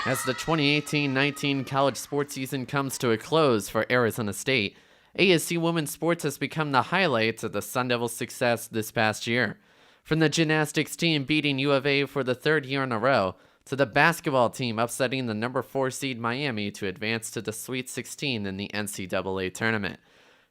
As the 2018-19 college sports season comes to a close for Arizona State, ASC women's sports has become the highlights of the Sun Devils' success this past year. From the gymnastics team beating U of A for the third year in a row, to the basketball team upsetting the number 4 seed Miami to advance to the Sweet 16 in the NCAA tournament.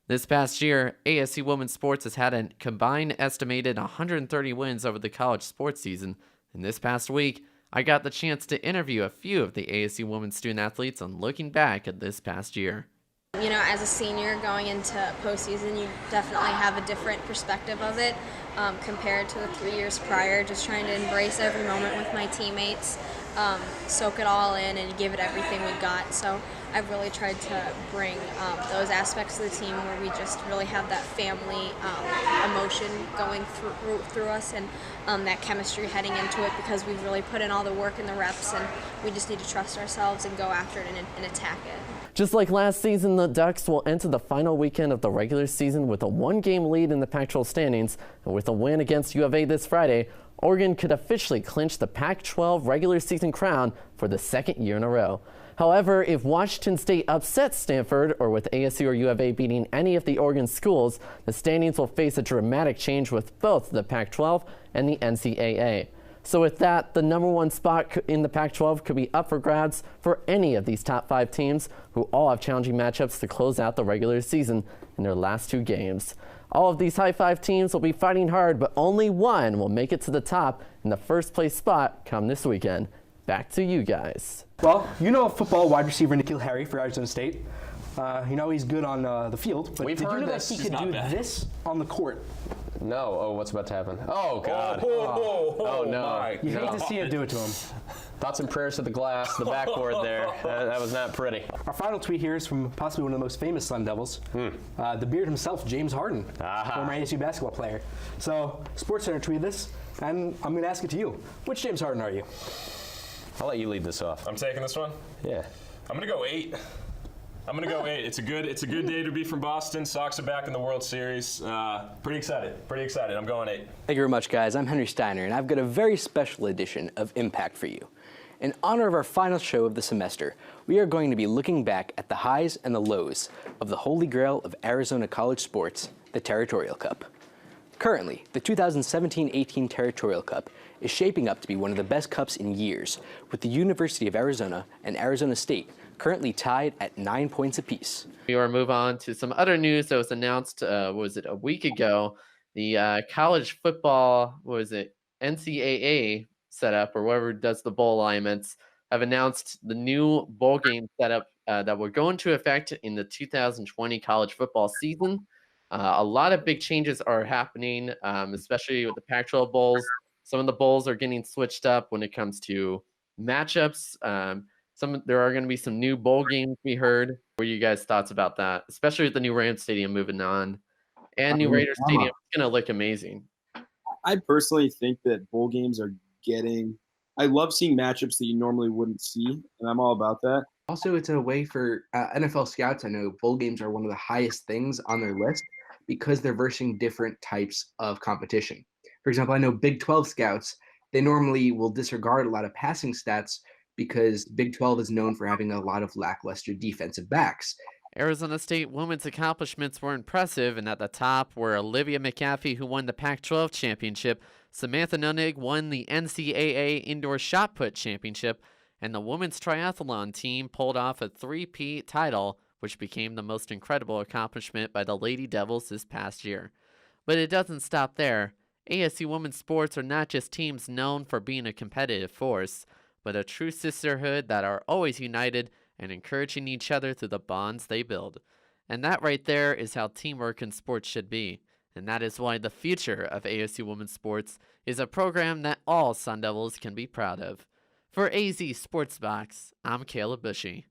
This past year, ASC women's sports has had a combined estimated 130 wins over the college sports season, and this past week, I got the chance to interview a few of the ASU women's student athletes on looking back at this past year. You know, as a senior going into postseason, you definitely have a different perspective of it compared to the 3 years prior. Just trying to embrace every moment with my teammates, soak it all in and give it everything we got. So I've really tried to bring those aspects of the team where we just really have that family emotion going through us and that chemistry heading into it, because we've really put in all the work and the reps, and we just need to trust ourselves and go after it and attack it. Just like last season, the Ducks will enter the final weekend of the regular season with a 1-game lead in the Pac-12 standings, and with a win against U of A this Friday, Oregon could officially clinch the Pac-12 regular season crown for the second year in a row. However, if Washington State upsets Stanford, or with ASU or U of A beating any of the Oregon schools, the standings will face a dramatic change with both the Pac-12 and the NCAA. So with that, the number 1 spot in the Pac-12 could be up for grabs for any of these top 5 teams, who all have challenging matchups to close out the regular season in their last 2 games. All of these high-5 teams will be fighting hard, but only one will make it to the top in the first place spot come this weekend. Back to you guys. Well, you know football wide receiver N'Keal Harry for Arizona State. You know he's good on the field, but did you know that he could do this on the court? No. Oh, what's about to happen? Oh, God. Oh, no. You hate to see it do it to him. Thoughts and prayers to the glass, the backboard there. That was not pretty. Our final tweet here is from possibly one of the most famous Sun Devils, the Beard himself, James Harden, former ASU basketball player. So, SportsCenter tweeted this, and I'm going to ask it to you. Which James Harden are you? I'll let you lead this off. I'm taking this one? Yeah. I'm going to go 8. I'm going to go 8. It's a good day to be from Boston. Sox are back in the World Series. Pretty excited. I'm going 8. Thank you very much, guys. I'm Henry Steiner, and I've got a very special edition of Impact for you. In honor of our final show of the semester, we are going to be looking back at the highs and the lows of the holy grail of Arizona college sports, the Territorial Cup. Currently, the 2017-18 Territorial Cup is shaping up to be one of the best cups in years, with the University of Arizona and Arizona State currently tied at 9 points apiece. We will move on to some other news that was announced, a week ago? The college football, NCAA setup, or whoever does the bowl alignments, have announced the new bowl game setup that will go into effect in the 2020 college football season. A lot of big changes are happening, especially with the Pac-12 bowls. Some of the bowls are getting switched up when it comes to matchups. There are going to be some new bowl games we heard. What are you guys' thoughts about that? Especially with the new Rams Stadium moving on. And new Raiders Stadium is going to look amazing. I personally think that bowl games are I love seeing matchups that you normally wouldn't see, and I'm all about that. Also, it's a way for NFL scouts. I know bowl games are one of the highest things on their list because they're versing different types of competition. For example, I know Big 12 scouts, they normally will disregard a lot of passing stats because Big 12 is known for having a lot of lackluster defensive backs. Arizona State women's accomplishments were impressive, and at the top were Olivia McAfee, who won the Pac-12 championship, Samantha Nunnig won the NCAA Indoor Shot Put Championship, and the women's triathlon team pulled off a 3-peat title, which became the most incredible accomplishment by the Lady Devils this past year. But it doesn't stop there. ASU women's sports are not just teams known for being a competitive force, but a true sisterhood that are always united and encouraging each other through the bonds they build. And that right there is how teamwork in sports should be. And that is why the future of ASU women's sports is a program that all Sun Devils can be proud of. For AZ Sports Box, I'm Caleb Bushy.